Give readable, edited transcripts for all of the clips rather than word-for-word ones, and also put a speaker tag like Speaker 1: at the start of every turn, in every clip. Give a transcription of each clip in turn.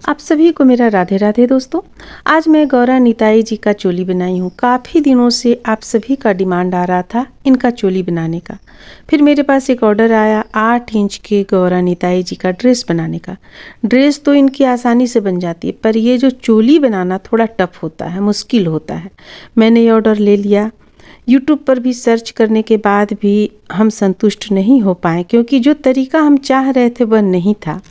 Speaker 1: आप सभी को मेरा राधे राधे दोस्तों। आज मैं गौरा निताई जी का चोली बनाई हूँ। काफ़ी दिनों से आप सभी का डिमांड आ रहा था इनका चोली बनाने का। फिर मेरे पास एक ऑर्डर आया 8 इंच के गौरा निताई जी का ड्रेस बनाने का। ड्रेस तो इनकी आसानी से बन जाती है, पर ये जो चोली बनाना थोड़ा टफ होता है, मुश्किल होता है। मैंने ये ऑर्डर ले लिया। यूट्यूब पर भी सर्च करने के बाद भी हम संतुष्ट नहीं हो पाए, क्योंकि जो तरीका हम चाह रहे थे वह नहीं था।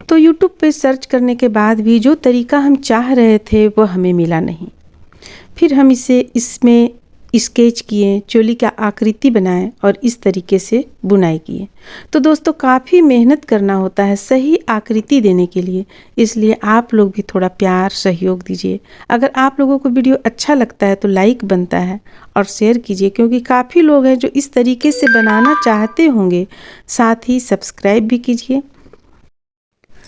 Speaker 1: तो यूट्यूब पे सर्च करने के बाद भी जो तरीका हम चाह रहे थे वो हमें मिला नहीं। फिर हम इसमें स्केच किए, चोली का आकृति बनाए और इस तरीके से बुनाई किए। तो दोस्तों काफ़ी मेहनत करना होता है सही आकृति देने के लिए, इसलिए आप लोग भी थोड़ा प्यार सहयोग दीजिए। अगर आप लोगों को वीडियो अच्छा लगता है तो लाइक बनता है और शेयर कीजिए, क्योंकि काफ़ी लोग हैं जो इस तरीके से बनाना चाहते होंगे। साथ ही सब्सक्राइब भी कीजिए।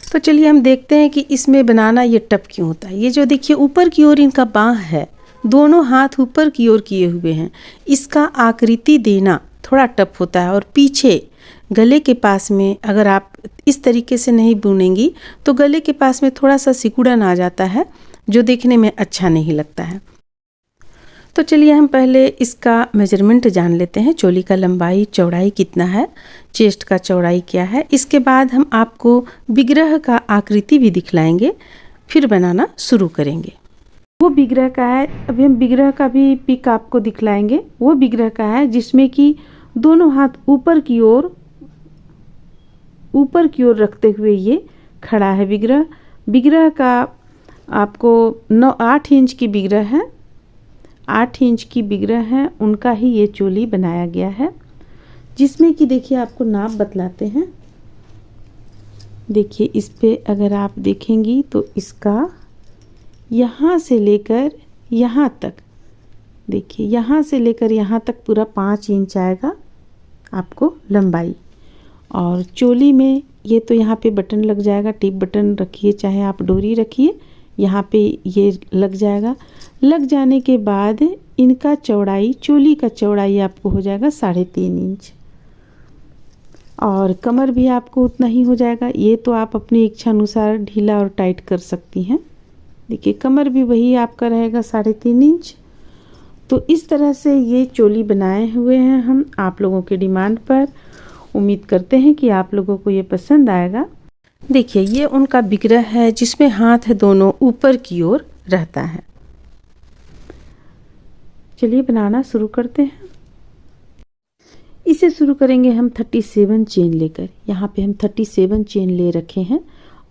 Speaker 1: तो चलिए हम देखते हैं कि इसमें बनाना ये टफ क्यों होता है। ये जो देखिए ऊपर की ओर इनका बाँह है, दोनों हाथ ऊपर की ओर किए हुए हैं। इसका आकृति देना थोड़ा टफ होता है। और पीछे गले के पास में अगर आप इस तरीके से नहीं बुनेंगी तो गले के पास में थोड़ा सा सिकुड़न आ जाता है, जो देखने में अच्छा नहीं लगता है। तो चलिए हम पहले इसका मेजरमेंट जान लेते हैं। चोली का लंबाई चौड़ाई कितना है, चेस्ट का चौड़ाई क्या है। इसके बाद हम आपको विग्रह का आकृति भी दिखलाएंगे, फिर बनाना शुरू करेंगे। वो विग्रह का है, अभी हम विग्रह का भी पिक आपको दिखलाएंगे। वो विग्रह का है जिसमें कि दोनों हाथ ऊपर की ओर रखते हुए ये खड़ा है विग्रह। विग्रह का आपको 8 इंच की विग्रह है, 8 इंच की विग्रह है, उनका ही ये चोली बनाया गया है। जिसमें कि देखिए आपको नाप बतलाते हैं। देखिए इस पे अगर आप देखेंगी तो इसका यहाँ से लेकर यहाँ तक, देखिए यहाँ से लेकर यहाँ तक पूरा 5 इंच आएगा आपको लंबाई। और चोली में ये तो यहाँ पे बटन लग जाएगा, टिप बटन रखिए चाहे आप डोरी रखिए, यहाँ पे ये लग जाएगा। लग जाने के बाद इनका चौड़ाई, चोली का चौड़ाई आपको हो जाएगा 3.5 इंच। और कमर भी आपको उतना ही हो जाएगा। ये तो आप अपनी इच्छा अनुसार ढीला और टाइट कर सकती हैं। देखिए कमर भी वही आपका रहेगा 3.5 इंच। तो इस तरह से ये चोली बनाए हुए हैं हम आप लोगों के डिमांड पर। उम्मीद करते हैं कि आप लोगों को ये पसंद आएगा। देखिए ये उनका विग्रह है जिसमें हाथ दोनों ऊपर की ओर रहता है। चलिए बनाना शुरू करते हैं। इसे शुरू करेंगे हम 37 चेन लेकर। यहाँ पे हम 37 चेन ले रखे हैं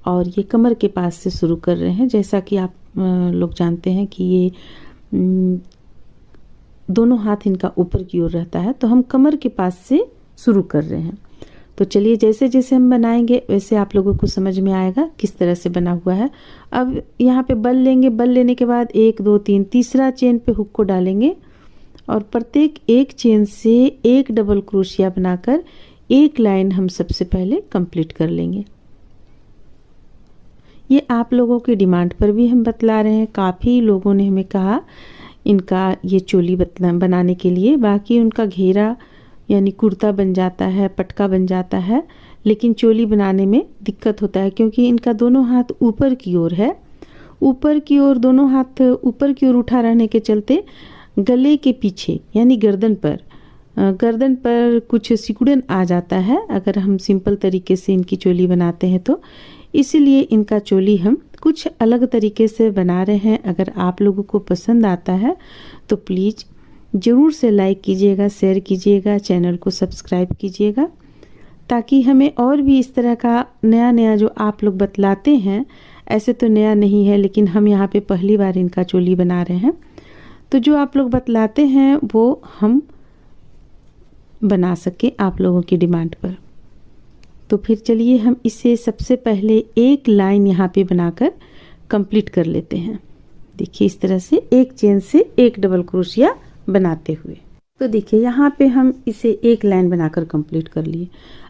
Speaker 1: और ये कमर के पास से शुरू कर रहे हैं। जैसा कि आप लोग जानते हैं कि ये दोनों हाथ इनका ऊपर की ओर रहता है, तो हम कमर के पास से शुरू कर रहे हैं। तो चलिए जैसे जैसे हम बनाएंगे वैसे आप लोगों को समझ में आएगा किस तरह से बना हुआ है। अब यहाँ पे बल लेंगे, बल लेने के बाद 1 2 3 तीसरा चेन पे हुक को डालेंगे और प्रत्येक एक चेन से एक डबल क्रोशिया बनाकर एक लाइन हम सबसे पहले कंप्लीट कर लेंगे। ये आप लोगों की डिमांड पर भी हम बतला रहे हैं। काफ़ी लोगों ने हमें कहा इनका ये चोली बनाने के लिए। बाकी उनका घेरा यानी कुर्ता बन जाता है, पटका बन जाता है, लेकिन चोली बनाने में दिक्कत होता है क्योंकि इनका दोनों हाथ ऊपर की ओर है। ऊपर की ओर दोनों हाथ ऊपर की ओर उठा रहने के चलते गले के पीछे यानी गर्दन पर कुछ सिकुड़न आ जाता है अगर हम सिंपल तरीके से इनकी चोली बनाते हैं तो। इसलिए इनका चोली हम कुछ अलग तरीके से बना रहे हैं। अगर आप लोगों को पसंद आता है तो प्लीज़ ज़रूर से लाइक कीजिएगा, शेयर कीजिएगा, चैनल को सब्सक्राइब कीजिएगा, ताकि हमें और भी इस तरह का नया जो आप लोग बतलाते हैं, ऐसे तो नया नहीं है लेकिन हम यहाँ पे पहली बार इनका चोली बना रहे हैं, तो जो आप लोग बतलाते हैं वो हम बना सके आप लोगों की डिमांड पर। तो फिर चलिए हम इसे सबसे पहले एक लाइन यहाँ पे बनाकर कंप्लीट कर लेते हैं। देखिए इस तरह से एक चेन से एक डबल क्रोशिया बनाते हुए। तो देखिए यहाँ पे हम इसे एक लाइन बनाकर कंप्लीट कर लिए।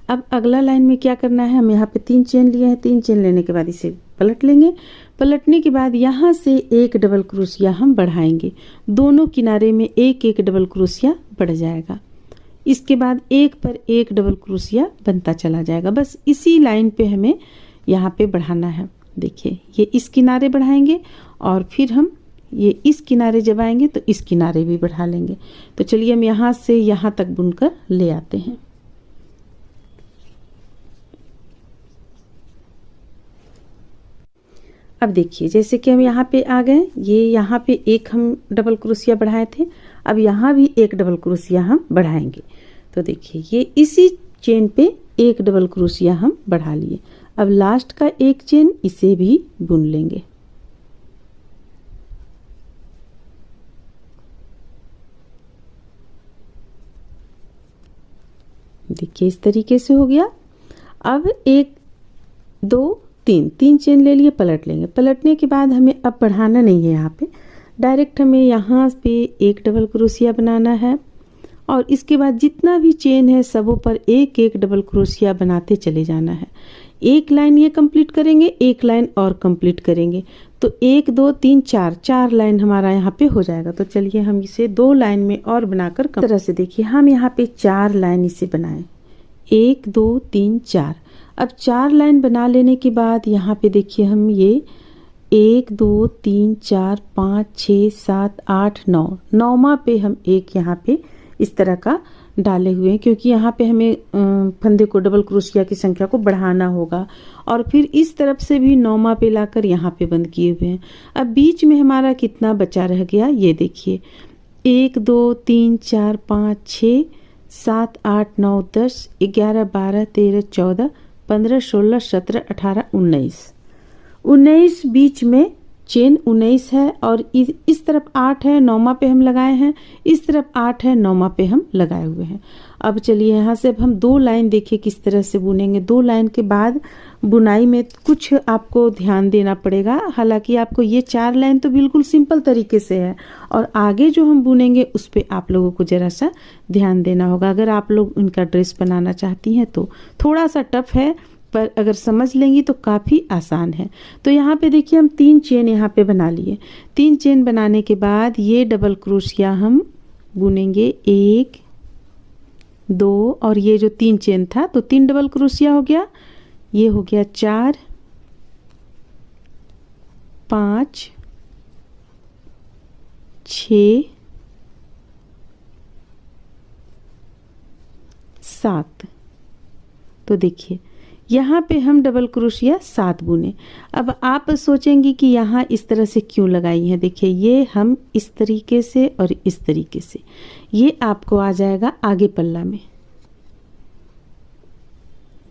Speaker 1: अब अगला लाइन में क्या करना है, हम यहाँ पे 3 चेन लिए हैं। 3 चेन लेने के बाद इसे पलट लेंगे। पलटने के बाद यहाँ से एक डबल क्रोशिया हम बढ़ाएंगे। दोनों किनारे में एक एक डबल क्रोशिया बढ़ जाएगा। इसके बाद एक पर एक डबल क्रोशिया बनता चला जाएगा। बस इसी लाइन पे हमें यहाँ पे बढ़ाना है। देखिए ये इस किनारे बढ़ाएंगे और फिर हम ये इस किनारे जब आएंगे तो इस किनारे भी बढ़ा लेंगे। तो चलिए हम यहाँ से यहाँ तक बुनकर ले आते हैं। अब देखिए जैसे कि हम यहाँ पे आ गए, ये यहाँ पे एक हम डबल क्रोशिया बढ़ाए थे, अब यहाँ भी एक डबल क्रोशिया हम बढ़ाएंगे। तो देखिए ये इसी चेन पे एक डबल क्रोशिया हम बढ़ा लिए। अब लास्ट का एक चेन इसे भी बुन लेंगे। देखिए इस तरीके से हो गया। अब एक दो तीन तीन चेन ले लिए, पलट लेंगे। पलटने के बाद हमें अब बढ़ाना नहीं है, यहाँ पे डायरेक्ट हमें यहाँ पे एक डबल क्रोशिया बनाना है और इसके बाद जितना भी चेन है सबों पर एक एक डबल क्रोशिया बनाते चले जाना है। एक लाइन ये कंप्लीट करेंगे, एक लाइन और कंप्लीट करेंगे, तो एक दो तीन चार, चार लाइन हमारा यहाँ पे हो जाएगा। तो चलिए हम इसे दो लाइन में और बनाकर तरह से देखिए हम यहाँ पे चार लाइन इसे बनाएं, एक दो तीन चार। अब चार लाइन बना लेने के बाद यहाँ पे देखिए हम ये एक दो तीन चार पाँच छः सात आठ नौ, नौमा पे हम एक यहाँ पे इस तरह का डाले हुए हैं, क्योंकि यहाँ पे हमें फंदे को डबल क्रोशिया की संख्या को बढ़ाना होगा। और फिर इस तरफ से भी नौमा पे लाकर यहाँ पे बंद किए हुए हैं। अब बीच में हमारा कितना बचा रह गया ये देखिए, एक दो तीन चार पाँच छः सात आठ नौ 10 11 12 13 14 15 16 17 18 19, 19 बीच में चेन 19 है और इस तरफ 8 है, नौमा पे हम लगाए हैं, इस तरफ 8 है, नौमा पे हम लगाए हुए हैं। अब चलिए यहाँ से अब हम दो लाइन देखिए किस तरह से बुनेंगे। दो लाइन के बाद बुनाई में कुछ आपको ध्यान देना पड़ेगा। हालांकि आपको ये चार लाइन तो बिल्कुल सिंपल तरीके से है और आगे जो हम बुनेंगे उस पर आप लोगों को ज़रा सा ध्यान देना होगा। अगर आप लोग उनका ड्रेस बनाना चाहती हैं तो थोड़ा सा टफ है, पर अगर समझ लेंगी तो काफ़ी आसान है। तो यहाँ पे देखिए हम तीन चेन यहाँ पे बना लिए। तीन चेन बनाने के बाद ये डबल क्रोशिया हम बुनेंगे, एक दो, और ये जो तीन चेन था तो तीन डबल क्रोशिया हो गया, ये हो गया चार पाँच छ सात। तो देखिए यहाँ पे हम डबल क्रोशिया 7 बुने। अब आप सोचेंगी कि यहाँ इस तरह से क्यों लगाई है। देखिए ये हम इस तरीके से और इस तरीके से, ये आपको आ जाएगा आगे पल्ला में।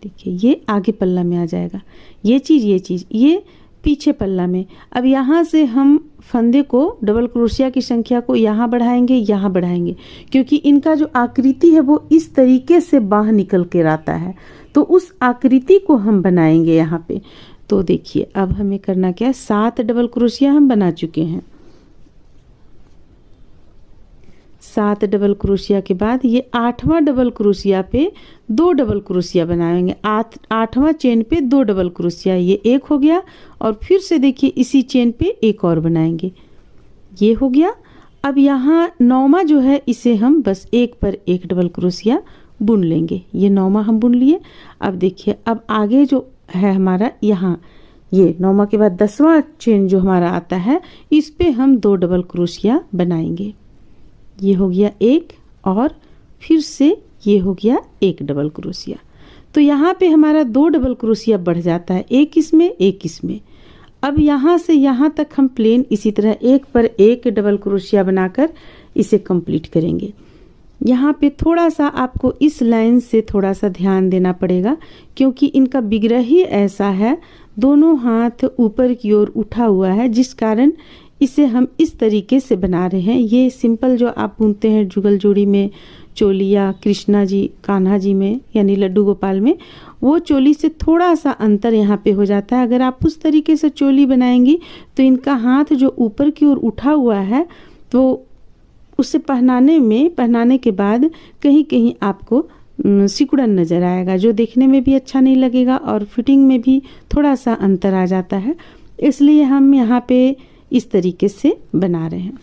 Speaker 1: देखिए ये आगे पल्ला में आ जाएगा, ये चीज़ ये पीछे पल्ला में। अब यहाँ से हम फंदे को डबल क्रोशिया की संख्या को यहाँ बढ़ाएंगे, यहाँ बढ़ाएंगे, क्योंकि इनका जो आकृति है वो इस तरीके से बाह निकल कर आता है, तो उस आकृति को हम बनाएंगे यहाँ पे। तो देखिए अब हमें करना क्या है, 7 डबल क्रोशिया हम बना चुके हैं। 7 डबल क्रोशिया के बाद ये 8वां डबल क्रोशिया पे 2 डबल क्रोशिया बनाएंगे। 8वां चेन पे 2 डबल क्रोशिया, ये एक हो गया, और फिर से देखिए इसी चेन पे एक और बनाएंगे, ये हो गया। अब यहाँ 9वां जो है इसे हम बस एक पर एक डबल क्रोशिया बुन लेंगे, ये 9वां हम बुन लिए। अब देखिए अब आगे जो है हमारा यहाँ ये 9वां के बाद 10वां चेन जो हमारा आता है, इस पे हम 2 डबल क्रोशिया बनाएंगे, ये हो गया एक, और फिर से ये हो गया एक डबल क्रोशिया। तो यहाँ पे हमारा 2 डबल क्रोशिया बढ़ जाता है, एक इसमें एक इसमें। अब यहाँ से यहाँ तक हम प्लेन इसी तरह एक पर एक डबल क्रोशिया बनाकर इसे कंप्लीट करेंगे। यहाँ पे थोड़ा सा आपको इस लाइन से थोड़ा सा ध्यान देना पड़ेगा, क्योंकि इनका बिगड़ा ही ऐसा है, दोनों हाथ ऊपर की ओर उठा हुआ है, जिस कारण इसे हम इस तरीके से बना रहे हैं। ये सिंपल जो आप बुनते हैं जुगल जोड़ी में चोली या कृष्णा जी कान्हा जी में यानी लड्डू गोपाल में, वो चोली से थोड़ा सा अंतर यहाँ पे हो जाता है। अगर आप उस तरीके से चोली बनाएंगी तो इनका हाथ जो ऊपर की ओर उठा हुआ है, तो उसे पहनाने के बाद कहीं कहीं आपको सिकुड़न नज़र आएगा, जो देखने में भी अच्छा नहीं लगेगा और फिटिंग में भी थोड़ा सा अंतर आ जाता है। इसलिए हम यहाँ पे इस तरीके से बना रहे हैं।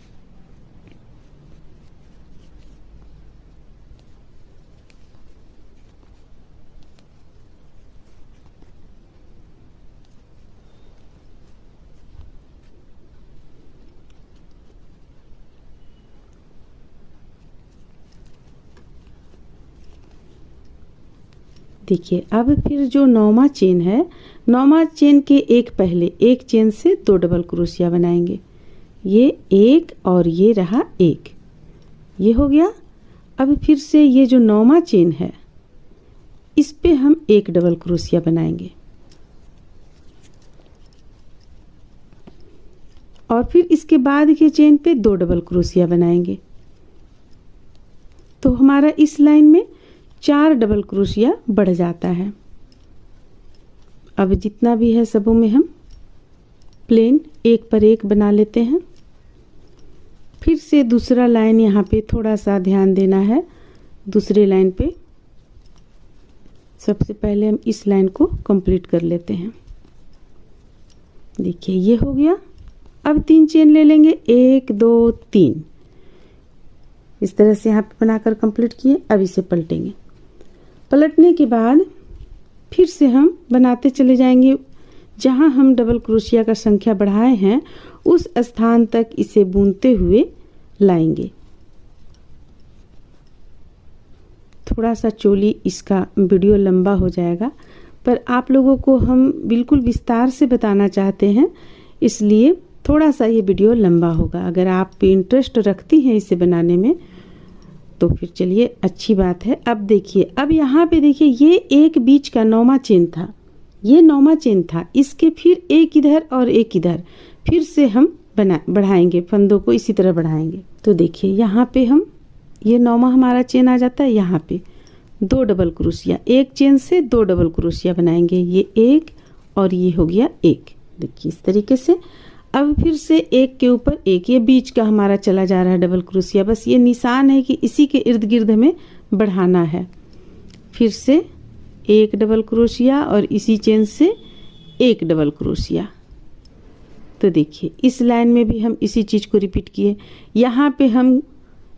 Speaker 1: देखिए अब फिर जो 9वां चेन है, 9वां चेन के एक पहले एक चेन से 2 डबल क्रोशिया बनाएंगे। ये एक और ये रहा एक, ये हो गया। अब फिर से ये जो 9वां चेन है इस पे हम एक डबल क्रोशिया बनाएंगे और फिर इसके बाद के चेन पे 2 डबल क्रोशिया बनाएंगे। तो हमारा इस लाइन में 4 डबल क्रोशिया बढ़ जाता है। अब जितना भी है सबों में हम प्लेन एक पर एक बना लेते हैं। फिर से दूसरा लाइन यहाँ पे थोड़ा सा ध्यान देना है। दूसरे लाइन पे सबसे पहले हम इस लाइन को कंप्लीट कर लेते हैं। देखिए ये हो गया। अब 3 चेन ले लेंगे, 1 2 3, इस तरह से यहाँ पे बनाकर कंप्लीट किए। अब इसे पलटेंगे। पलटने के बाद फिर से हम बनाते चले जाएंगे। जहाँ हम डबल क्रोशिया का संख्या बढ़ाए हैं उस स्थान तक इसे बुनते हुए लाएंगे। थोड़ा सा चोली इसका वीडियो लंबा हो जाएगा, पर आप लोगों को हम बिल्कुल विस्तार से बताना चाहते हैं, इसलिए थोड़ा सा ये वीडियो लंबा होगा। अगर आप इंटरेस्ट रखती हैं इसे बनाने में तो फिर चलिए अच्छी बात है। अब देखिए, अब यहाँ पे देखिए ये एक बीच का 9वां चेन था, ये 9वां चेन था। इसके फिर एक इधर और एक इधर, फिर से हम बढ़ाएंगे, फंदों को इसी तरह बढ़ाएंगे। तो देखिए यहाँ पे हम ये 9वां हमारा चेन आ जाता है। यहाँ पे 2 डबल क्रोशिया, एक चेन से 2 डबल क्रोशिया बनाएंगे। ये एक और ये हो गया एक। देखिए इस तरीके से। अब फिर से एक के ऊपर एक, ये बीच का हमारा चला जा रहा है डबल क्रोशिया। बस ये निशान है कि इसी के इर्द गिर्द हमें बढ़ाना है। फिर से एक डबल क्रोशिया और इसी चेन से एक डबल क्रोशिया। तो देखिए इस लाइन में भी हम इसी चीज़ को रिपीट किए। यहाँ पे हम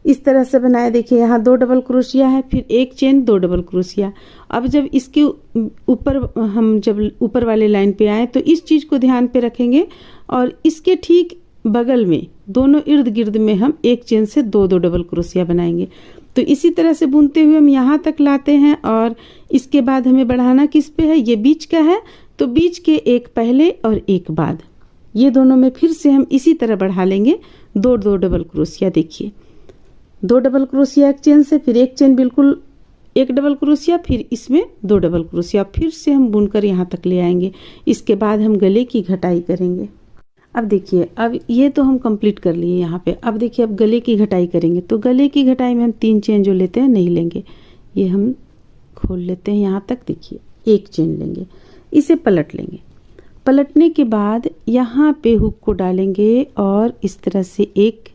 Speaker 1: इस तरह से बनाए। देखिए यहाँ 2 डबल क्रोशिया है, फिर एक चेन 2 डबल क्रोशिया। अब जब इसके ऊपर हम जब ऊपर वाले लाइन पे आए तो इस चीज़ को ध्यान पे रखेंगे और इसके ठीक बगल में दोनों इर्द गिर्द में हम एक चेन से 2 डबल क्रोशिया बनाएंगे। तो इसी तरह से बुनते हुए हम यहाँ तक लाते हैं और इसके बाद हमें बढ़ाना किस पे है, ये बीच का है, तो बीच के एक पहले और एक बाद, ये दोनों में फिर से हम इसी तरह बढ़ा लेंगे 2 डबल क्रोशिया। देखिए 2 डबल क्रोशिया एक चेन से, फिर एक चेन बिल्कुल एक डबल क्रोशिया, फिर इसमें 2 डबल क्रोशिया, फिर से हम बुनकर यहाँ तक ले आएंगे। इसके बाद हम गले की घटाई करेंगे। अब देखिए, अब ये तो हम कंप्लीट कर लिए यहाँ पे। अब देखिए अब गले की घटाई करेंगे। तो गले की घटाई में हम 3 चेन जो लेते हैं नहीं लेंगे, ये हम खोल लेते हैं यहाँ तक। देखिए एक चेन लेंगे, इसे पलट लेंगे। पलटने के बाद यहाँ पे हुक को डालेंगे और इस तरह से एक,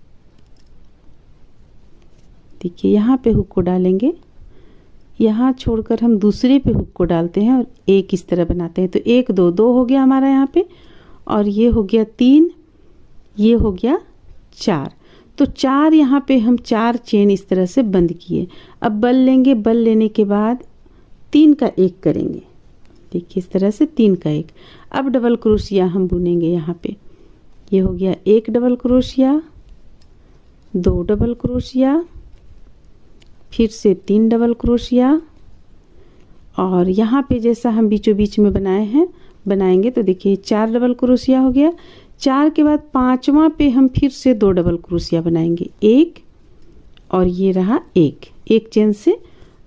Speaker 1: देखिए यहाँ पे हुक को डालेंगे, यहाँ छोड़कर हम दूसरे पे हुक को डालते हैं और एक इस तरह बनाते हैं। तो 1 2 2 हो गया हमारा यहाँ पे, और ये हो गया 3, ये हो गया 4। तो 4 यहाँ पे हम 4 चेन इस तरह से बंद किए। अब बल लेंगे, बल लेने के बाद 3 का 1 करेंगे। देखिए इस तरह से 3 का 1। अब डबल क्रोशिया हम बुनेंगे यहाँ पे। ये हो गया 1 डबल क्रोशिया, 2 डबल क्रोशिया, फिर से 3 डबल क्रोशिया, और यहाँ पे जैसा हम बीचों बीच में बनाए हैं बनाएंगे। तो देखिए 4 डबल क्रोशिया हो गया। 4 के बाद 5वां पे हम फिर से 2 डबल क्रोशिया बनाएंगे, एक और ये रहा एक, एक चेन से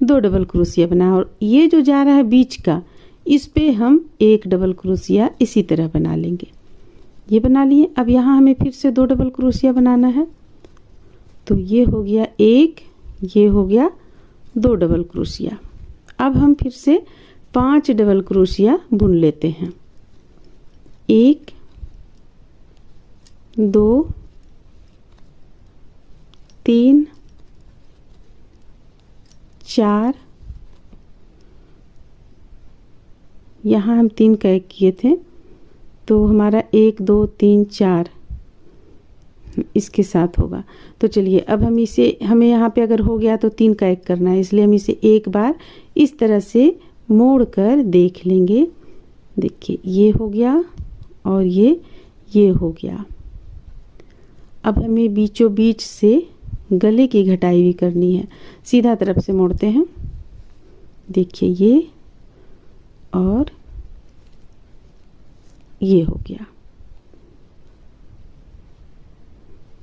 Speaker 1: 2 डबल क्रोशिया बना, और ये जो जा रहा है बीच का इस पे हम 1 डबल क्रोशिया इसी तरह बना लेंगे। ये बना लिए। अब यहाँ हमें फिर से 2 डबल क्रोशिया बनाना है। तो ये हो गया एक, ये हो गया 2 डबल क्रोशिया। अब हम फिर से 5 डबल क्रोशिया बुन लेते हैं। 1 2 3 4, यहाँ हम 3 का 1 किए थे, तो हमारा 1 2 3 4 इसके साथ होगा। तो चलिए अब हम इसे, हमें यहाँ पे अगर हो गया तो 3 का 1 करना है, इसलिए हम इसे एक बार इस तरह से मोड़ कर देख लेंगे। देखिए ये हो गया और ये हो गया। अब हमें बीचों बीच से गले की घटाई भी करनी है। सीधा तरफ से मोड़ते हैं। देखिए ये और ये हो गया,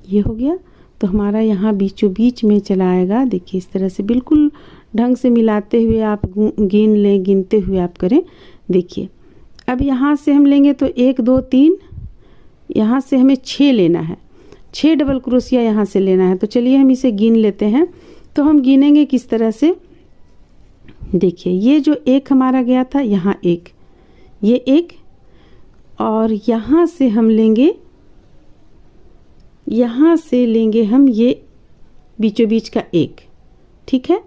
Speaker 1: ये हो गया। तो हमारा यहाँ बीचों बीच में चला आएगा। देखिए इस तरह से बिल्कुल ढंग से मिलाते हुए आप गिन लें, गिनते हुए आप करें। देखिए अब यहाँ से हम लेंगे तो 1 2 3, यहाँ से हमें 6 लेना है, 6 डबल क्रोशिया यहाँ से लेना है। तो चलिए हम इसे गिन लेते हैं। तो हम गिनेंगे किस तरह से, देखिए ये जो एक हमारा गया था यहाँ एक, ये एक, और यहाँ से हम लेंगे, यहाँ से लेंगे हम ये बीचों बीच का एक, ठीक है।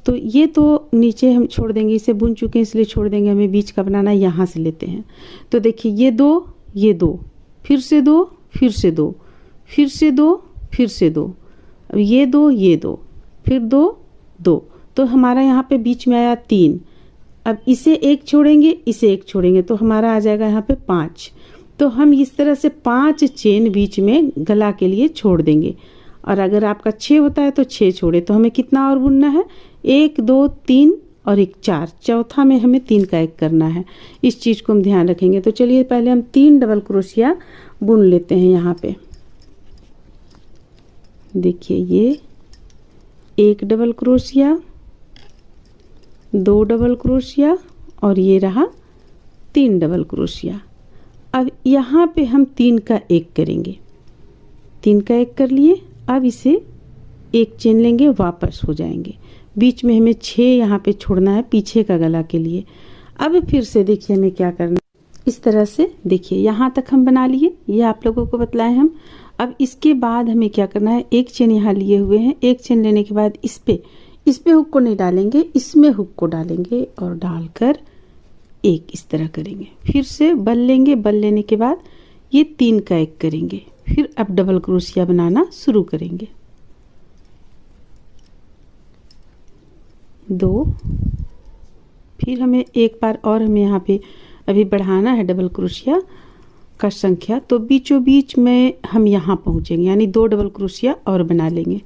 Speaker 1: तो ये तो नीचे हम छोड़ देंगे, इसे बुन चुके हैं इसलिए छोड़ देंगे, हमें बीच का बनाना है। यहाँ से लेते हैं तो देखिए ये 2, ये 2, फिर से 2, फिर से 2, फिर से 2, फिर से 2, अब ये 2, ये 2, फिर 2 2, तो हमारा यहाँ पे बीच में आया 3। अब इसे एक छोड़ेंगे, इसे एक छोड़ेंगे, तो हमारा आ जाएगा यहाँ पे 5। तो हम इस तरह से 5 चेन बीच में गला के लिए छोड़ देंगे। और अगर आपका 6 होता है तो 6 छोड़े। तो हमें कितना और बुनना है, 1 2 3 और 1 4, चौथा में हमें 3 का 1 करना है। इस चीज़ को हम ध्यान रखेंगे। तो चलिए पहले हम 3 डबल क्रोशिया बुन लेते हैं यहाँ पे। देखिए ये 1 डबल क्रोशिया, 2 डबल क्रोशिया और ये रहा 3 डबल क्रोशिया। अब यहाँ पे हम 3 का 1 करेंगे, 3 का 1 कर लिए। अब इसे एक चेन लेंगे, वापस हो जाएंगे। बीच में हमें 6 यहाँ पे छोड़ना है पीछे का गला के लिए। अब फिर से देखिए हमें क्या करना है, इस तरह से देखिए यहाँ तक हम बना लिए, ये आप लोगों को बतलाएं हम। अब इसके बाद हमें क्या करना है, एक चेन यहाँ लिए हुए हैं, एक चेन लेने के बाद इस पे हुक को नहीं डालेंगे, इसमें हुक को डालेंगे और डालकर एक इस तरह करेंगे। फिर से बल लेंगे, बल लेने के बाद ये 3 का 1 करेंगे। फिर अब डबल क्रोशिया बनाना शुरू करेंगे। 2, फिर हमें एक बार और हमें यहाँ पे अभी बढ़ाना है डबल क्रोशिया का संख्या। तो बीचों बीच में हम यहाँ पहुँचेंगे, यानी 2 डबल क्रोशिया और बना लेंगे।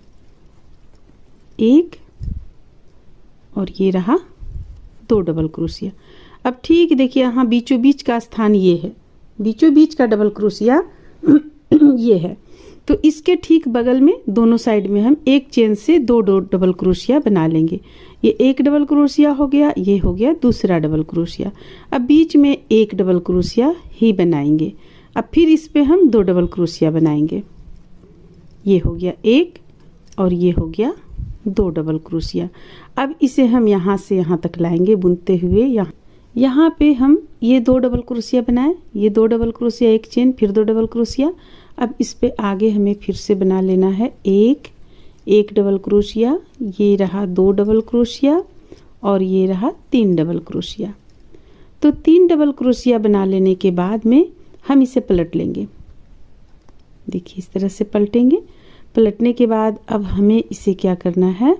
Speaker 1: 1 और ये रहा 2 डबल क्रोशिया। अब ठीक देखिए यहाँ बीचों बीच का स्थान ये है, बीचों बीच का डबल क्रोशिया ये है। तो इसके ठीक बगल में दोनों साइड में हम एक चेन से 2 डबल क्रोशिया बना लेंगे। ये 1 डबल क्रोशिया हो गया, ये हो गया दूसरा डबल क्रोशिया। अब बीच में 1 डबल क्रोशिया ही बनाएंगे। अब फिर इस पे हम 2 डबल क्रोशिया बनाएंगे। ये हो गया 1 और ये हो गया 2 डबल क्रोशिया। अब इसे हम यहाँ से यहाँ तक लाएंगे बुनते हुए। यहाँ पे हम ये 2 डबल क्रोशिया बनाए, ये 2 डबल क्रोशिया, एक चेन, फिर 2 डबल क्रोशिया। अब इस पे आगे हमें फिर से बना लेना है 1 डबल क्रोशिया, ये रहा 2 डबल क्रोशिया और ये रहा 3 डबल क्रोशिया। तो 3 डबल क्रोशिया बना लेने के बाद में हम इसे पलट लेंगे। देखिए इस तरह से पलटेंगे। पलटने के बाद अब हमें इसे क्या करना है,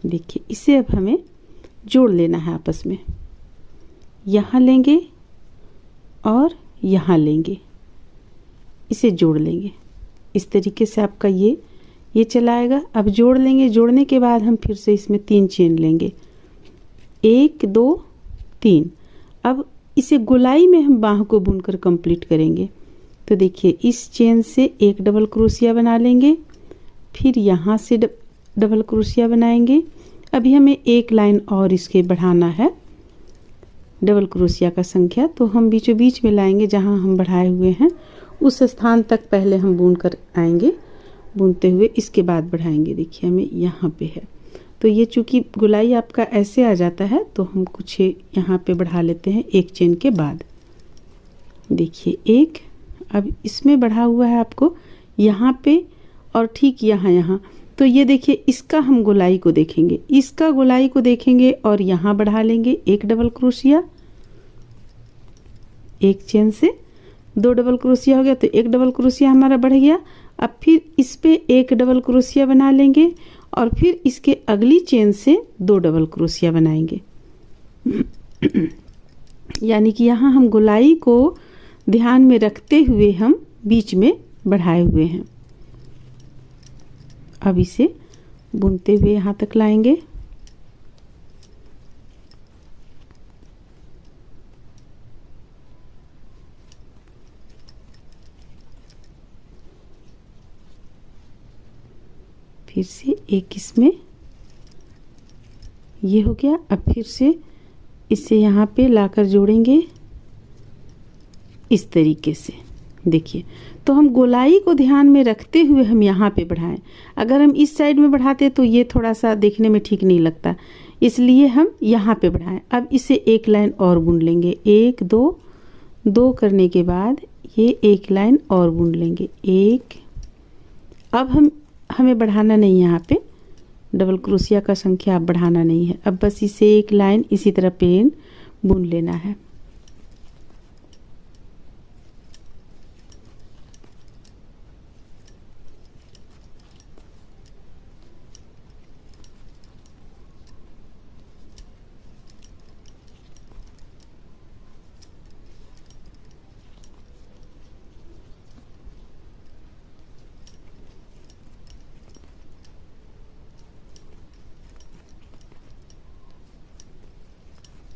Speaker 1: देखिए इसे अब हमें जोड़ लेना है आपस में। यहाँ लेंगे और यहाँ लेंगे, इसे जोड़ लेंगे। इस तरीके से आपका ये चला आएगा। अब जोड़ लेंगे, जोड़ने के बाद हम फिर से इसमें 3 चेन लेंगे, 1 2 3। अब इसे गोलाई में हम बाह को बुनकर कंप्लीट करेंगे। तो देखिए इस चेन से 1 डबल क्रोशिया बना लेंगे, फिर यहाँ से डबल क्रोशिया बनाएंगे। अभी हमें एक लाइन और इसके बढ़ाना है डबल क्रोशिया का संख्या। तो हम बीचों बीच में लाएंगे, जहाँ हम बढ़ाए हुए हैं उस स्थान तक पहले हम बुन कर आएंगे, बुनते हुए इसके बाद बढ़ाएंगे। देखिए हमें यहाँ पे है, तो ये चूँकि गोलाई आपका ऐसे आ जाता है तो हम कुछ यहाँ पे बढ़ा लेते हैं एक चेन के बाद। देखिए 1, अब इसमें बढ़ा हुआ है आपको यहाँ पे और ठीक यहाँ। तो ये देखिए इसका हम गोलाई को देखेंगे, इसका गोलाई को देखेंगे और यहाँ बढ़ा लेंगे 1 डबल क्रोशिया, एक चेन से 2 डबल क्रोशिया हो गया। तो 1 डबल क्रोशिया हमारा बढ़ गया। अब फिर इस पे 1 डबल क्रोशिया बना लेंगे और फिर इसके अगली चेन से 2 डबल क्रोशिया बनाएंगे। यानी कि यहाँ हम गोलाई को ध्यान में रखते हुए हम बीच में बढ़ाए हुए हैं। अब इसे बुनते हुए यहाँ तक लाएंगे। फिर से एक इसमें ये हो गया। अब फिर से इसे यहाँ पे लाकर जोड़ेंगे इस तरीके से। देखिए, तो हम गोलाई को ध्यान में रखते हुए हम यहाँ पे बढ़ाएं। अगर हम इस साइड में बढ़ाते तो ये थोड़ा सा देखने में ठीक नहीं लगता, इसलिए हम यहाँ पे बढ़ाएं। अब इसे एक लाइन और बुन लेंगे, एक दो, दो करने के बाद ये एक लाइन और बुन लेंगे, एक। अब हमें बढ़ाना नहीं, यहाँ पे डबल क्रोशिया का संख्या अब बढ़ाना नहीं है। अब बस इसे एक लाइन इसी तरह प्लेन बुन लेना है।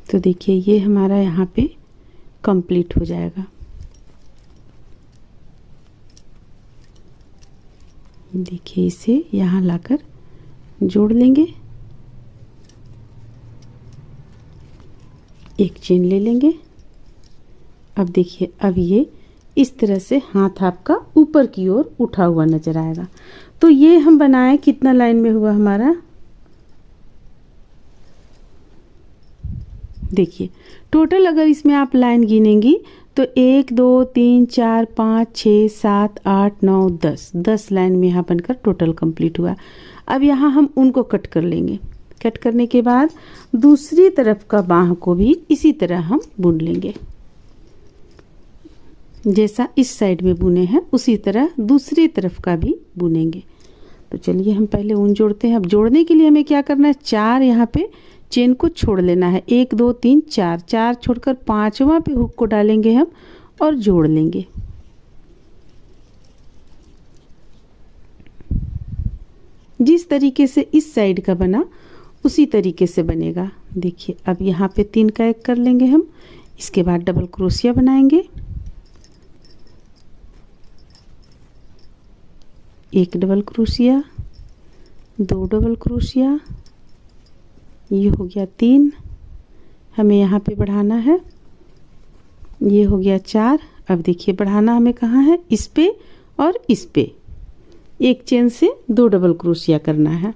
Speaker 1: तो देखिए, ये हमारा यहाँ पे कंप्लीट हो जाएगा। देखिए, इसे यहाँ लाकर जोड़ लेंगे, एक चेन ले लेंगे। अब देखिए, अब ये इस तरह से हाथ आपका ऊपर की ओर उठा हुआ नजर आएगा। तो ये हम बनाए, कितना लाइन में हुआ हमारा, देखिए टोटल अगर इसमें आप लाइन गिनेंगी तो 1 2 3 4 5 6 7 8 9 10 लाइन में यहाँ बनकर टोटल कंप्लीट हुआ। अब यहाँ हम उनको कट कर लेंगे। कट करने के बाद दूसरी तरफ का बाँह को भी इसी तरह हम बुन लेंगे, जैसा इस साइड में बुने हैं उसी तरह दूसरी तरफ का भी बुनेंगे। तो चलिए हम पहले ऊन जोड़ते हैं। अब जोड़ने के लिए हमें क्या करना है, 4 यहाँ पे चेन को छोड़ लेना है, 1 2 3 4, 4 छोड़कर 5वां पे हुक को डालेंगे हम और जोड़ लेंगे। जिस तरीके से इस साइड का बना उसी तरीके से बनेगा। देखिए, अब यहाँ पे 3 का 1 कर लेंगे हम। इसके बाद डबल क्रोशिया बनाएंगे, 1 डबल क्रोशिया, 2 डबल क्रोशिया, ये हो गया 3, हमें यहाँ पे बढ़ाना है, ये हो गया 4। अब देखिए, बढ़ाना हमें कहाँ है, इस पे और इस पे, एक चेन से 2 डबल क्रोशिया करना है।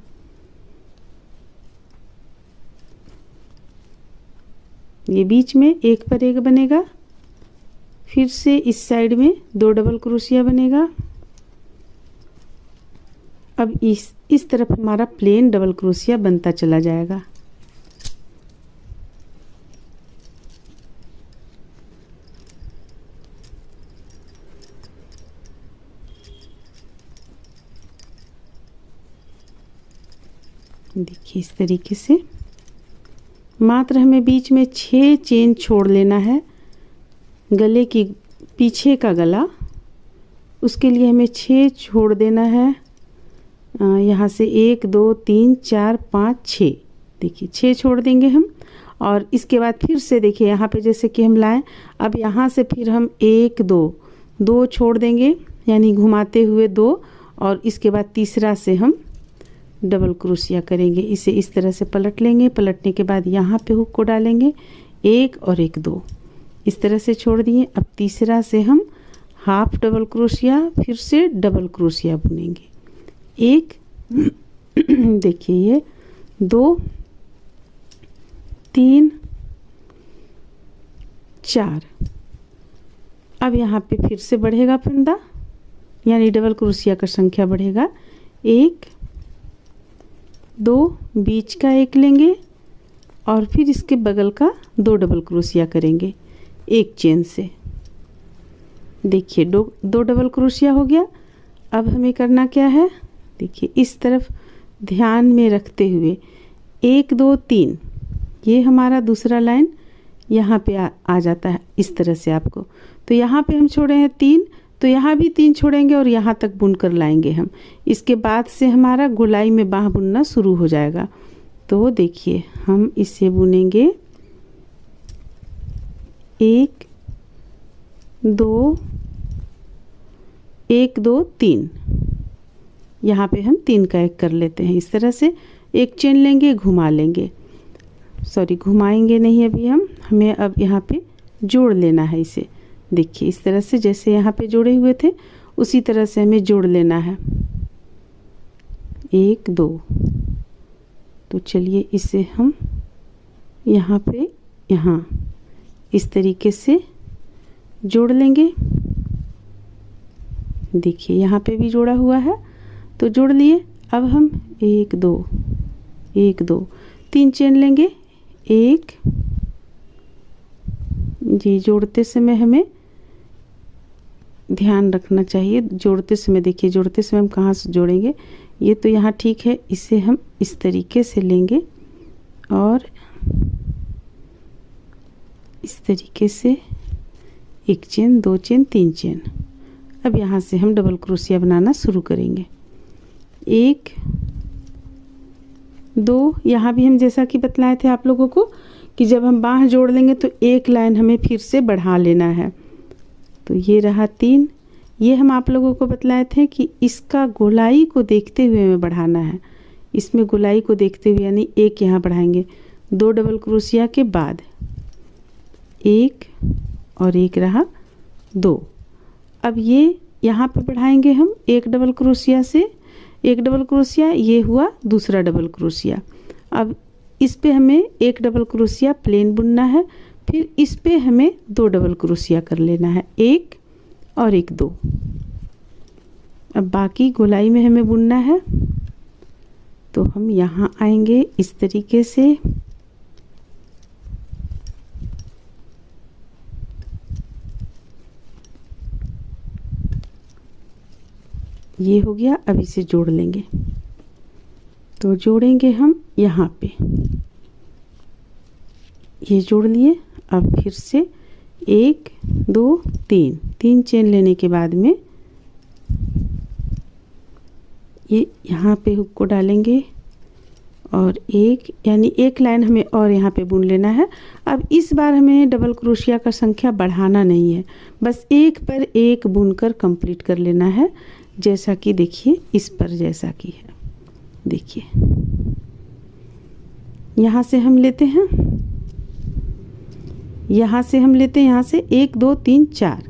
Speaker 1: ये बीच में एक पर एक बनेगा, फिर से इस साइड में 2 डबल क्रोशिया बनेगा। अब इस तरफ हमारा प्लेन डबल क्रोशिया बनता चला जाएगा। देखिए, इस तरीके से मात्र हमें बीच में 6 चेन छोड़ लेना है। गले की पीछे का गला, उसके लिए हमें 6 छोड़ देना है। यहाँ से 1 2 3 4 5 6, देखिए 6 छोड़ देंगे हम। और इसके बाद फिर से देखिए, यहाँ पे जैसे कि हम लाएं, अब यहाँ से फिर हम 1 2 छोड़ देंगे, यानी घुमाते हुए 2, और इसके बाद तीसरा से हम डबल क्रोशिया करेंगे। इसे इस तरह से पलट लेंगे। पलटने के बाद यहाँ पे हुक को डालेंगे, 1 और 1 2 इस तरह से छोड़ दिए। अब तीसरा से हम हाफ डबल क्रोशिया, फिर से डबल क्रोशिया बुनेंगे, 1 देखिए ये 2 3 4। अब यहाँ पे फिर से बढ़ेगा फंदा, यानी डबल क्रोशिया का संख्या बढ़ेगा, 1 2, बीच का 1 लेंगे और फिर इसके बगल का 2 डबल क्रोशिया करेंगे एक चेन से। देखिए, 2 डबल क्रोशिया हो गया। अब हमें करना क्या है, देखिए इस तरफ ध्यान में रखते हुए 1 2 3, ये हमारा दूसरा लाइन यहाँ पे आ जाता है इस तरह से आपको। तो यहाँ पे हम छोड़े हैं 3,
Speaker 2: तो यहाँ भी 3 छोड़ेंगे और यहाँ तक बुन कर लाएंगे हम। इसके बाद से हमारा गोलाई में बाह बुनना शुरू हो जाएगा। तो देखिए हम इसे बुनेंगे 1 2 1 2 3। यहाँ पे हम 3 का 1 कर लेते हैं। इस तरह से एक चेन लेंगे, घुमा लेंगे, सॉरी घुमाएंगे नहीं, अभी हमें अब यहाँ पे जोड़ लेना है इसे। देखिए इस तरह से जैसे यहाँ पे जोड़े हुए थे उसी तरह से हमें जोड़ लेना है। 1 2। तो चलिए इसे हम यहाँ पे यहाँ इस तरीके से जोड़ लेंगे। देखिए यहाँ पे भी जोड़ा हुआ है तो जोड़ लिए। अब हम 1 2 1 2 3 चेन लेंगे। 1 जी, जोड़ते समय हमें ध्यान रखना चाहिए। जोड़ते समय देखिए, जोड़ते समय हम कहाँ से जोड़ेंगे, ये तो यहाँ ठीक है, इसे हम इस तरीके से लेंगे और इस तरीके से 1 चेन 2 चेन 3 चेन। अब यहाँ से हम डबल क्रोशिया बनाना शुरू करेंगे। 1 2। यहाँ भी हम जैसा कि बतलाए थे आप लोगों को कि जब हम बाँह जोड़ लेंगे तो एक लाइन हमें फिर से बढ़ा लेना है। तो ये रहा 3। ये हम आप लोगों को बतलाए थे कि इसका गोलाई को देखते हुए हमें बढ़ाना है। इसमें गोलाई को देखते हुए यानी 1 यहाँ बढ़ाएंगे। 2 डबल क्रोशिया के बाद 1 और 1 रहा 2। अब ये यहाँ पे बढ़ाएंगे हम 1 डबल क्रोशिया से 1 डबल क्रोशिया, ये हुआ दूसरा डबल क्रोशिया। अब इस पे हमें 1 डबल क्रोशिया प्लेन बुनना है, फिर इस पे हमें 2 डबल क्रोशिया कर लेना है, 1 और 1 2। अब बाकी गोलाई में हमें बुनना है तो हम यहाँ आएंगे इस तरीके से। ये हो गया। अब इसे जोड़ लेंगे। तो जोड़ेंगे हम यहाँ पे, ये जोड़ लिए। अब फिर से 1 2 3 चेन लेने के बाद में ये यहाँ पे हुक को डालेंगे और यानी एक लाइन हमें और यहाँ पे बुन लेना है। अब इस बार हमें डबल क्रोशिया का संख्या बढ़ाना नहीं है, बस एक पर एक बुनकर कंप्लीट कर लेना है। जैसा कि देखिए इस पर जैसा कि है, देखिए यहाँ से हम लेते हैं, यहाँ से 1 2 3 4।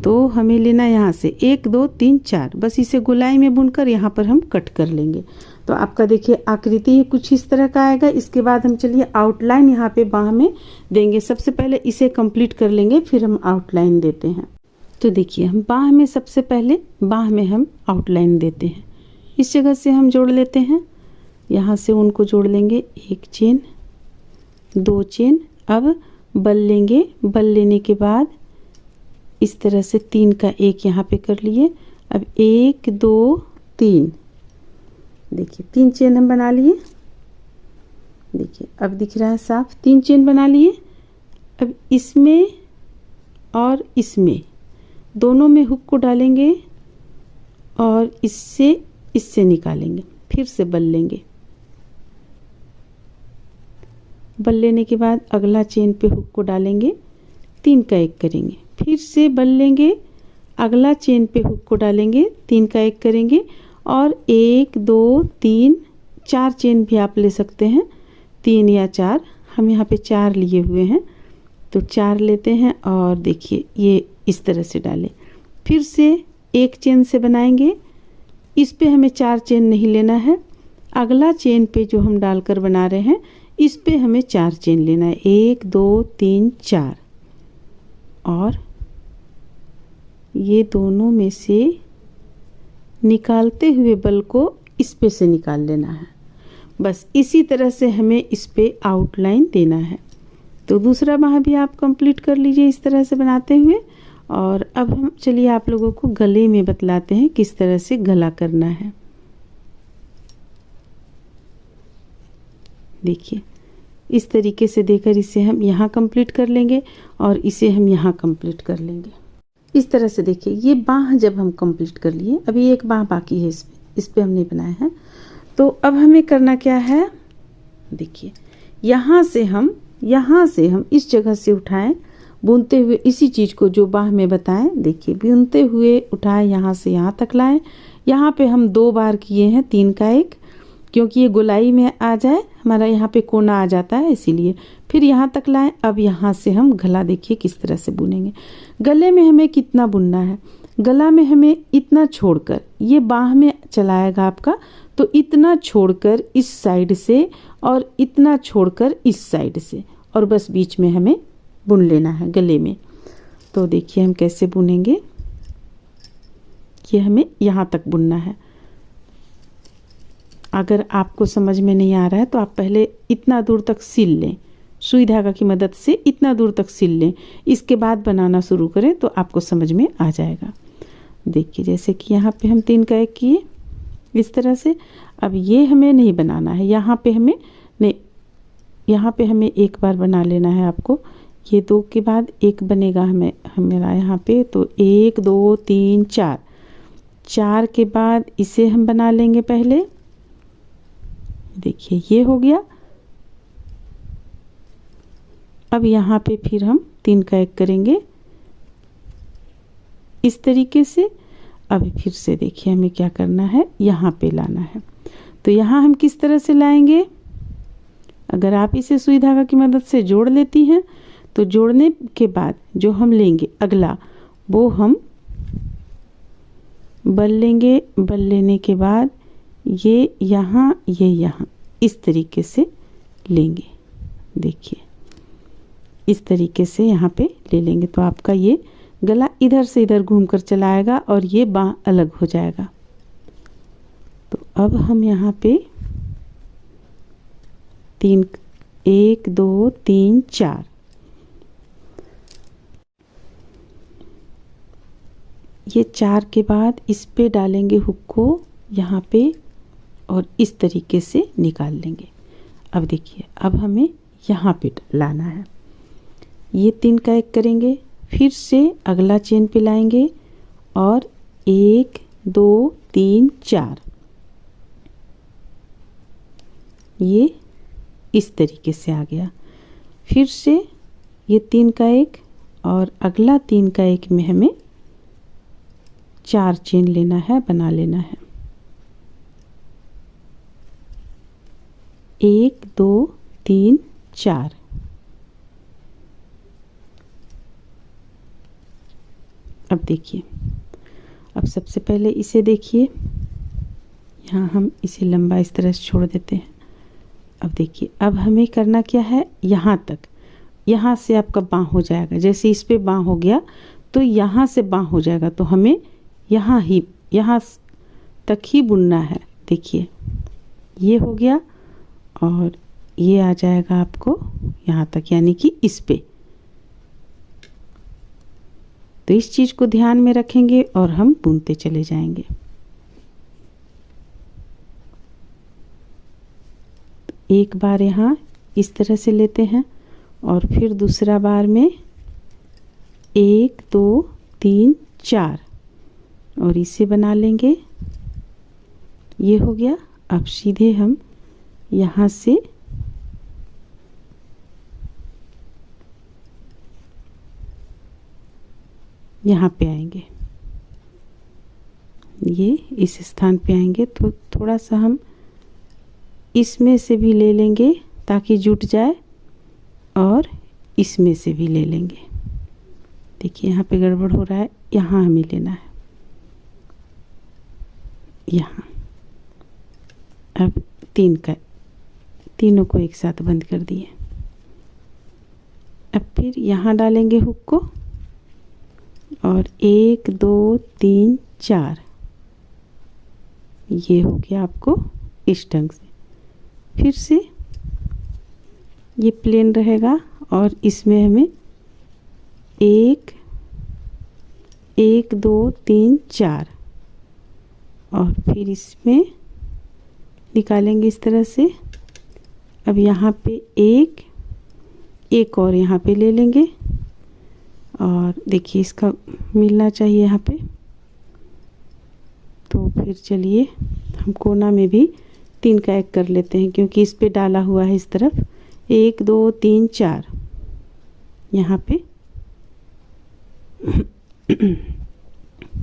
Speaker 2: तो हमें लेना यहाँ से 1 2 3 4, बस इसे गोलाई में बुनकर यहाँ पर हम कट कर लेंगे। तो आपका देखिए आकृति कुछ इस तरह का आएगा। इसके बाद हम चलिए आउटलाइन यहाँ पे बाँह में देंगे। सबसे पहले इसे कंप्लीट कर लेंगे, फिर हम आउटलाइन देते हैं। तो देखिए हम बाँह में सबसे पहले बाँह में हम आउटलाइन देते हैं। इस जगह से हम जोड़ लेते हैं, यहाँ से उनको जोड़ लेंगे, 1 चेन 2 चेन। अब बल लेंगे, बल लेने के बाद इस तरह से 3 का 1 यहाँ पे कर लिए। अब 1 2 3, देखिए 3 चेन हम बना लिए। देखिए अब दिख रहा है साफ, 3 चेन बना लिए। अब इसमें और इसमें दोनों में हुक को डालेंगे और इससे निकालेंगे, फिर से बल लेंगे। बल लेने के बाद अगला चेन पे हुक को डालेंगे, 3 का 1 करेंगे, फिर से बल लेंगे, अगला चेन पे हुक को डालेंगे, 3 का 1 करेंगे और 1 2 3 4 चेन भी आप ले सकते हैं, 3 या 4। हम यहाँ पे 4 लिए हुए हैं तो 4 लेते हैं और देखिए ये इस तरह से डालें। फिर से 1 चेन से बनाएंगे, इस पे हमें 4 चेन नहीं लेना है। अगला चेन पे जो हम डालकर बना रहे हैं इस पे हमें 4 चेन लेना है, 1 2 3 4। और ये दोनों में से निकालते हुए बल को इस पे से निकाल लेना है। बस इसी तरह से हमें इस पे आउटलाइन देना है। तो दूसरा बाँह भी आप कंप्लीट कर लीजिए इस तरह से बनाते हुए। और अब हम चलिए आप लोगों को गले में बतलाते हैं किस तरह से गला करना है। देखिए इस तरीके से देकर इसे हम यहाँ कंप्लीट कर लेंगे और इसे हम यहाँ कंप्लीट कर लेंगे। इस तरह से देखिए, ये बाँह जब हम कंप्लीट कर लिए, अभी एक बाँह बाकी है इसमें, इस पे हमने बनाया है। तो अब हमें करना क्या है, देखिए यहाँ से हम इस जगह से उठाएं, बुनते हुए इसी चीज़ को जो बाँह में बताएं, देखिए बुनते हुए उठाएं, यहाँ से यहाँ तक लाएं। यहाँ पे हम 2 बार किए हैं 3 का 1, क्योंकि ये गोलाई में आ जाए, हमारा यहाँ पे कोना आ जाता है इसीलिए। फिर यहाँ तक लाएं। अब यहाँ से हम गला देखिए किस तरह से बुनेंगे। गले में हमें कितना बुनना है, गला में हमें इतना छोड़कर, ये बाँह में चलाएगा आपका, तो इतना छोड़कर इस साइड से और इतना छोड़कर इस साइड से, और बस बीच में हमें बुन लेना है गले में। तो देखिए हम कैसे बुनेंगे, ये हमें यहाँ तक बुनना है। अगर आपको समझ में नहीं आ रहा है तो आप पहले इतना दूर तक सिल लें, सुई धागा की मदद से इतना दूर तक सिल लें, इसके बाद बनाना शुरू करें तो आपको समझ में आ जाएगा। देखिए जैसे कि यहाँ पे हम 3 का 1 किए इस तरह से। अब ये हमें नहीं बनाना है, यहाँ पे हमें नहीं, यहाँ पे हमें एक बार बना लेना है आपको। ये 2 के बाद 1 बनेगा हमेरा यहाँ पे, तो 1 2 3 4, 4 के बाद इसे हम बना लेंगे पहले। देखिए ये हो गया। अब यहाँ पे फिर हम 3 का 1 करेंगे इस तरीके से। अब फिर से देखिए हमें क्या करना है, यहाँ पे लाना है। तो यहाँ हम किस तरह से लाएंगे, अगर आप इसे सुई धागा की मदद से जोड़ लेती हैं तो जोड़ने के बाद जो हम लेंगे अगला, वो हम बल लेंगे। बल लेने के बाद ये यहाँ इस तरीके से लेंगे। देखिए इस तरीके से यहाँ पे ले लेंगे तो आपका ये गला इधर से इधर घूमकर चला आएगा और ये बाँह अलग हो जाएगा। तो अब हम यहाँ पे 1 2 3 4, ये 4 के बाद इस पे डालेंगे हुक को यहाँ पे और इस तरीके से निकाल लेंगे। अब देखिए अब हमें यहाँ पे लाना है, ये 3 का 1 करेंगे, फिर से अगला चेन पे लाएंगे और 1 2 3 4, ये इस तरीके से आ गया। फिर से ये 3 का 1 और अगला 3 का 1 में हमें 4 चेन लेना है, बना लेना है। 1 2 3 4, अब देखिए, अब सबसे पहले इसे देखिए, यहाँ हम इसे लंबा इस तरह से छोड़ देते हैं। अब देखिए अब हमें करना क्या है, यहाँ तक, यहाँ से आपका बाँह हो जाएगा। जैसे इस पे बाँह हो गया तो यहाँ से बाँह हो जाएगा, तो हमें यहाँ तक ही बुनना है। देखिए ये हो गया और ये आ जाएगा आपको यहाँ तक, यानी कि इस पे। तो इस चीज़ को ध्यान में रखेंगे और हम बुनते चले जाएंगे। एक बार यहाँ इस तरह से लेते हैं और फिर दूसरा बार में 1 2 3 4 और इसे बना लेंगे। ये हो गया। अब सीधे हम यहाँ से यहाँ पे आएंगे, ये इस स्थान पे आएंगे तो थोड़ा सा हम इसमें से भी ले लेंगे ताकि जुट जाए और इसमें से भी ले लेंगे। देखिए यहाँ पे गड़बड़ हो रहा है, यहाँ हमें लेना है, यहाँ। अब 3 का, तीनों को एक साथ बंद कर दिए। अब फिर यहाँ डालेंगे हुक को और 1 2 3 4, ये हो गया आपको इस ढंग से। फिर से ये प्लेन रहेगा और इसमें हमें 1 1 2 3 4 और फिर इसमें निकालेंगे इस तरह से। अब यहाँ पे एक और यहाँ पे ले लेंगे और देखिए इसका मिलना चाहिए यहाँ पे। तो फिर चलिए हम कोना में भी 3 का एक कर लेते हैं, क्योंकि इस पे डाला हुआ है इस तरफ 1 2 3 4 यहाँ पे।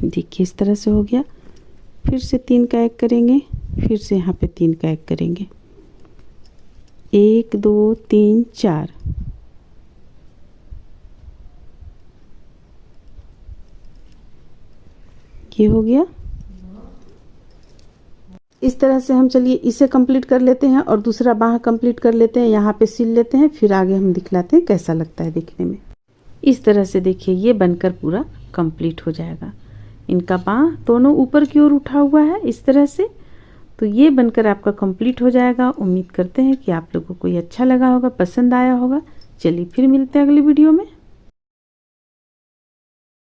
Speaker 2: देखिए इस तरह से हो गया। फिर से 3 का एक करेंगे, फिर से यहाँ पे 3 का एक करेंगे, 1 2 3 4। ये हो गया। इस तरह से हम चलिए इसे कंप्लीट कर लेते हैं और दूसरा बाह कंप्लीट कर लेते हैं। यहाँ पे सिल लेते हैं, फिर आगे हम दिखलाते हैं कैसा लगता है देखने में। इस तरह से देखिए ये बनकर पूरा कंप्लीट हो जाएगा। इनका बाह दोनों ऊपर की ओर उठा हुआ है इस तरह से। तो ये बनकर आपका कंप्लीट हो जाएगा। उम्मीद करते हैं कि आप लोगों को ये अच्छा लगा होगा, पसंद आया होगा। चलिए फिर मिलते हैं अगली वीडियो में।